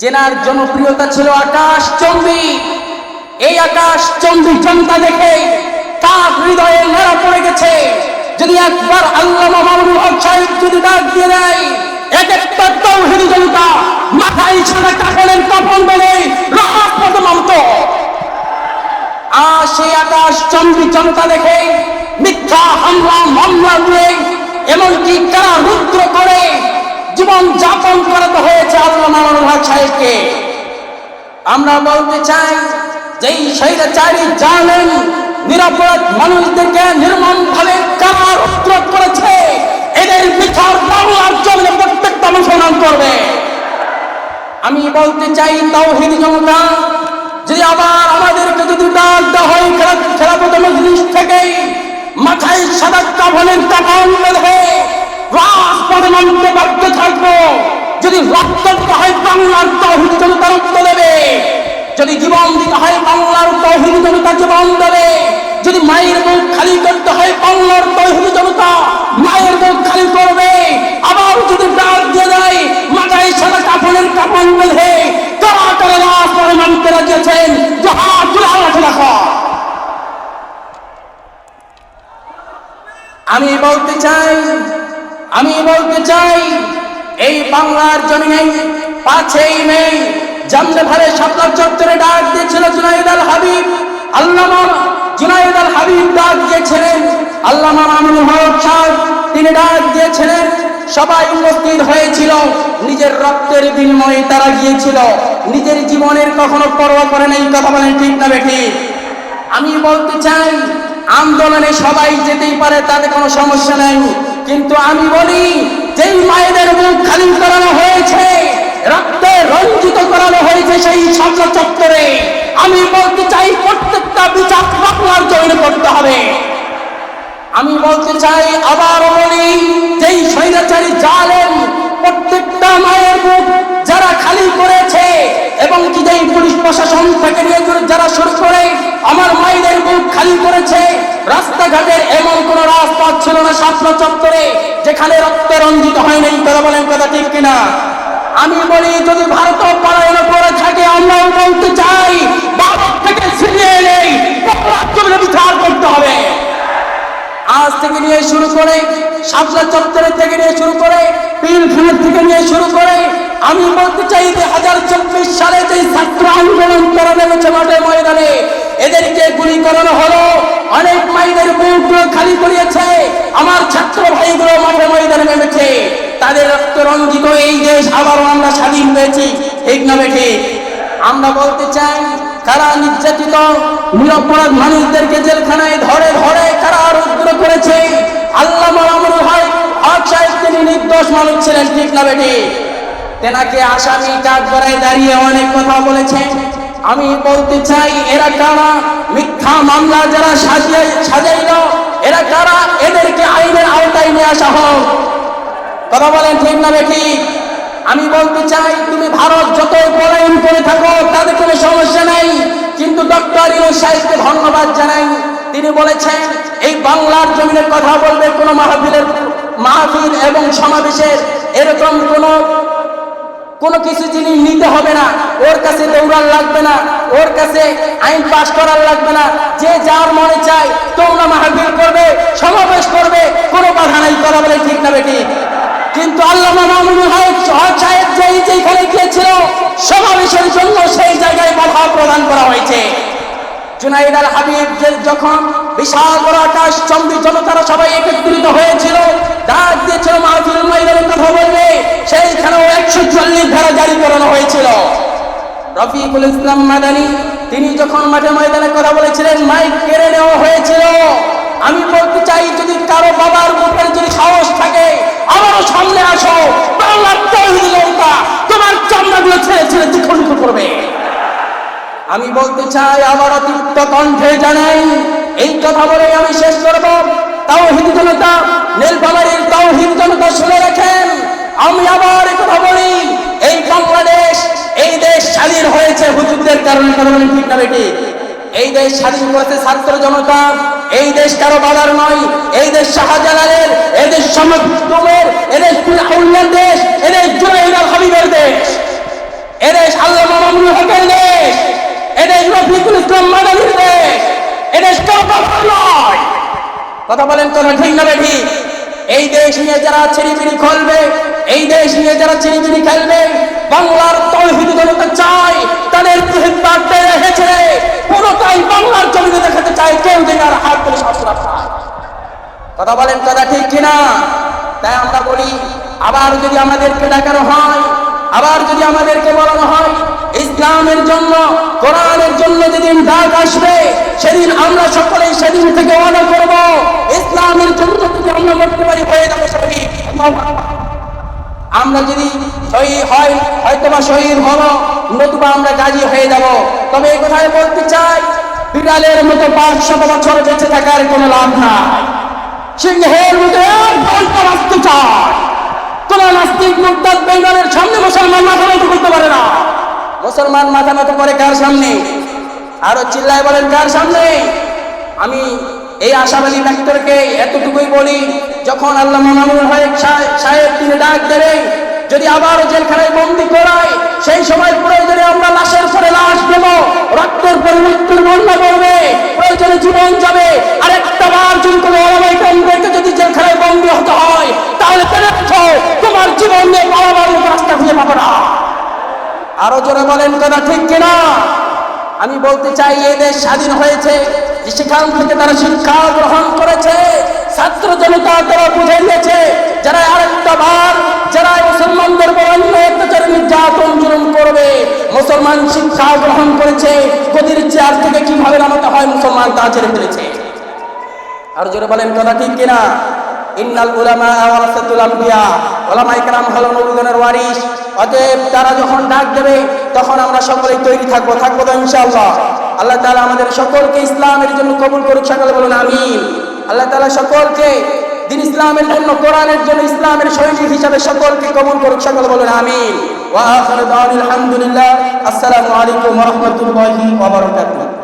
জেনার জনপ্রিয়তা ছিল আকাশচম্বী। এই আকাশচম্বী জনতা দেখে তার হৃদয়ে নাড়া পড়ে গেছে। যদি একবার আল্লামা মামুনুল হক সাহেব যদি ডাক দিয়ে দেয়, এক একটা তাওহীদি জনতা মাথায় সাদা কাফনের কাফন বেঁধে রাজপথে নামতো। আর সেই আকাশচম্বী জনতা দেখে মিথ্যা হামলা মামলা দিয়ে এমনকি কারারুদ্ধ করে জীবন যাপন করাতে হয়েছে আল্লামা মামুনুল হক সাহেবকে। আমরা বলতে চাই, যেই স্বৈরাচারী জালেম নিরাপরাধ মানুষদেরকে নির্মমভাবে কারারুদ্ধ করেছে, এদের বিচার বাংলার জমিনে প্রত্যেকটা মুসলমান করবে। আমি বলতে চাই, তাওহীদি জনতা, যদি আবার আমাদেরকে যদি ডাক দেওয়া হয় খেলাফত মজলিস থেকে, মাথায় সাদা কাফনের কাফন বেঁধে রাজপথে নামতে বাধ্য থাকবো। যদি রক্ত দিতে হয় বাংলার তাওহীদি জনতা রক্ত দেবে, যদি জীবন দিতে হয় বাংলার তাওহীদি জনতা জীবন দেবে, যদি মায়ের মুখ খালি করতে হয় বাংলার তাওহীদি জনতা মায়ের মুখ খালি করবে। আবার যদি ডাক দিয়ে দেয় মাথায় সাদা কাফনের কাফন বেঁধে কারা কারা রাজপথে নামতে রাজি আছেন, হাত তুলে আল্লাহ রাখা। আমি বলতে চাই এই বাংলার জমিনে 5ই মে জামদাভারে শাপলা চত্বরে ডাক দিয়েছিল জুনায়েদ আল হাবিব। আল্লামা জুনায়েদ আল হাবিব ডাক দিয়েছিলেন, আল্লামা মামুনুল হক সাহেব তিনি ডাক দিয়েছিলেন। সবাই উপস্থিত হয়েছিল, নিজের রক্তের বিনিময়ে তারা গিয়েছিল, নিজের জীবনের কখনো পরোয়া করে নাই। কথা বলেন ঠিক না বেঠিক? আমি বলতে চাই, আন্দোলনে সবাই যেতেই পারে, তাতে কোনো সমস্যা নাই, কিন্তু আমি বলি, যেই মায়েদের মুখ খালি করানো হয়েছে, রক্তে রঞ্জিত করানো হয়েছে সেই শাপলা চত্বরে, আমি বলতে চাই প্রত্যেকটা বিচার বাংলার জমিনে করতে হবে। আমি বলতে চাই, আবারও বলি, যেই স্বৈরাচারী জালেম প্রত্যেকটা মায়ের মুখ যারা খালি করেছে, এবং কি যেই পুলিশ প্রশাসন থেকে নিয়ে যারা শুরু করে আমার মায়েদের মুখ খালি করেছে, রাস্তাঘাটের এমন কোন রাজপথ ছিল না শাপলা চত্বরে যেখানে রক্তে রঞ্জিত হয় নাই। কথা বলেন, কথা ঠিক কিনা? আমি বলি, যদি ভারত পলায়ন করে থাকে, আমরাও বলতে চাই ভারত থেকে ছিনিয়ে নেই বিচার করতে হবে। আজ থেকে নিয়ে শুরু করে শাপলা চত্বরের থেকে নিয়ে শুরু করে পিলখানা থেকে নিয়ে শুরু করে আমি বলতে চাই, 2024 সালে যে ছাত্র আন্দোলন করা নেমেছে মাঠে ময়দানে, এদেরকে গুলি করানো হলো, অনেক মায়েদের বুকগুলো খালি করিয়েছে, আমার ছাত্র ভাইগুলো মাঠে ময়দানে নেমেছে, তাদের রক্ত রঞ্জিত এই দেশ আবারও আমরা স্বাধীন হয়েছি। ঠিক না বেঠিক? আমরা বলতে চাই, কারা নির্যাতিত নিরপরাধ মানুষদেরকে জেলখানায় ধরে ধরে কারারুদ্ধ করেছে, আল্লামা মামুনুল হক সাহেব তিনি নির্দোষ মানুষ ছিলেন। ঠিক না বেঠিক? তেনাকে আসামি কাঠগড়ায় দাঁড়িয়ে অনেক কথা বলেছেন। আমি বলতে চাই, এরা কারা? মিথ্যা মামলা যারা সাজাইল, এরা কারা? এদেরকে আইনের আওতায় নিয়ে আসা হোক। কথা বলেন ঠিক না বেঠিক? আমি বলতে চাই, তুমি ভারত যতই পলায়ন করে থাকো তাদের কোনো সমস্যা নাই, কিন্তু ডক্টর ইউনূস সাহেবকে ধন্যবাদ জানাই। তিনি বলেছেন, এই বাংলার জমিনের কথা বলবে কোনো মাহফিল এবং সমাবেশের এরকম কোনো কিছু জিনিস নিতে হবে না, ওর কাছে দৌড়ান লাগবে না, ওর কাছে আইন পাশ করার লাগবে না, যে যার মনে চায় তোমরা মাহফিল করবে, সমাবেশ করবে, কোনো বাধা নাই। কথা বলে ঠিক না বেঠিক? কিন্তু আল্লামা মামুনুল হক সাহেব যেখানে গিয়েছিল সমাবেশের জন্য সেই জায়গায় বাধা প্রদান করা হয়েছে। জুনায়েদ আল হাবিব যখন বিশাল বড় আকাশচম্বী জনতারা সবাই একত্রিত হয়েছিল, ডাক দিয়েছিল মাহফিল ময়দানে কথা বলবে, সেইখানেও 140 ধারা জারি করানো হয়েছিল। রফিকুল ইসলাম মাদানী তিনি যখন মাঠে ময়দানে কথা বলেছিলেন, মাইক কেড়ে নেওয়া হয়েছিল। আমি বলতে চাই, যদি কারো বাবার মুখের যদি সাহস থাকে, আমারও সামনে আসো, বাংলার তাওহীদি জনতা তোমার চামড়াগুলো ছেড়ে ছেড়ে দ্বিখণ্ডিত করবে। আমি বলতে চাই, আবার অতিরিক্ত কণ্ঠে জানাই, এই কথা বলে আমি শেষ করব। তাওহীদি জনতা, নীলফামারীর তাওহীদি জনতা শুনে রাখেন, আমি আবার কথা বলি, এই বাংলাদেশ, এই দেশ স্বাধীন হয়েছে হুজুরদের কারণে। কথা বলেন ঠিক না বেঠিক? এই দেশ স্বাধীন করেছে ছাত্র জনতা, এই দেশ কারো বাবার নয়, এই দেশ শাহজালালের, এই দেশ সমুদ্রের, এই দেশ আউলিয়ার দেশ, এই দেশ জুনায়েদ আল হাবিবের দেশ, এদেশ হকের দেশ, এদেশ রফিকুল ইসলাম মাদানির দেশ, এদেশ কাউকে নয়। কথা বলেন তো ঠিক না ঠিক? এই দেশ নিয়ে যারা ছিনিমিনি খেলবে, এই দেশ নিয়ে যারা ছিনিমিনি খেলবে, বাংলার তৌহিদি জনতা চায় তাদের প্রতিবাদ রেখেছে পুরোটাই বাংলার জমিনে দেখাতে চায়, কেউ যেন আর হাত তুলে শাসনা পায়। কথা বলেন কথা ঠিক কিনা? তাই আমরা বলি, আবার যদি আমাদেরকে ডাকানো হয়, আবার যদি আমাদেরকে বলানো হয় ইসলামের জন্য, কোরআনের জন্য যেদিন ডাক আসবে, সেদিন আমরা সকলেই সেদিন থেকে ওয়াদা করব ইসলামের জন্য যদি আমরা মরতে পারি হয়ে যাবো শহীদ। আমরা যদি শহীদ হয় হয়তোবা শহীদ হব, নতুবা আমরা গাজী হয়ে যাব। তবে এই কথাই বলতে চাই, বিড়ালের মতো 500 বছর বেঁচে থাকার কোনো লাভ নাই, সিংহের মতো এক ঘন্টা বাঁচতে চায়। কোন নাস্তিক মুরতাদ বেঈমানের সামনে মুসলমান মাথা নত করতে পারে না। মুসলমান মাথা নত করে কার সামনে? আরো চিল্লায় বলেন কার সামনে? আমি এই আশাবাদী ডাক্তারকে এতটুকুই বলি, যখন আল্লাহ মামুনুল হক সাহেব তিনি ডাক দেবেন, যদি আবার জেলখানায় বন্দী করায়, সেই সময় প্রয়োজনে আমরা লাশের পরে লাশ দেব, রক্তের পরে মৃত্যুর বন্যা করবে, প্রয়োজনে জীবন যাবে। আরেকটা বার যদি কোনো ওলামায়ে কেরামদেরকে যদি জেলখানায় বন্দী হতে হয়, তাহলে তোমার জীবন নিয়ে পালাবার মতো রাস্তা খুঁজে পাবো না। আরো জোরে বলেন কথা ঠিক কিনা? আমি বলতে চাই, এই দেশ স্বাধীন হয়েছে, সেখান থেকে তারা শিক্ষা গ্রহণ করেছে, ছাত্র জনতা তারা বুঝে নিয়েছে, যারা আরেকটা বার যারা মুসলমানদের উপর অন্যায় অত্যাচার নির্যাতন জুলুম করবে, মুসলমান শিক্ষা গ্রহণ করেছে, গদির চেয়ার থেকে কিভাবে নামাতে হয় মুসলমান তা ছেড়ে ফেলেছে। আর জোরে বলেন কথা ঠিক কিনা? ইন্নাল উলামা ওয়ারাসাতুল আম্বিয়া, উলামায়ে কেরাম হলো নবীগণের ওয়ারিস। অতএব তারা যখন ডাক দেবে, তখন আমরা সকলেই তৈরি থাকবো তো ইনশাআল্লাহ। আল্লাহ তাআলা আমাদের সকলকে ইসলামের জন্য কবুল করুক, সকলে বলুন আমিন। আল্লাহ তাআলা সকলকে দিন ইসলামের জন্য, কোরআনের জন্য, ইসলামের সৈনিক হিসাবে সকলকে কবুল করুক, সকলে বলুন আমিন। ওয়া আখিরু দাওয়ানা আলহামদুলিল্লাহ। আসসালামু আলাইকুম ওয়া রাহমাতুল্লাহি ওয়া বারাকাতুহু।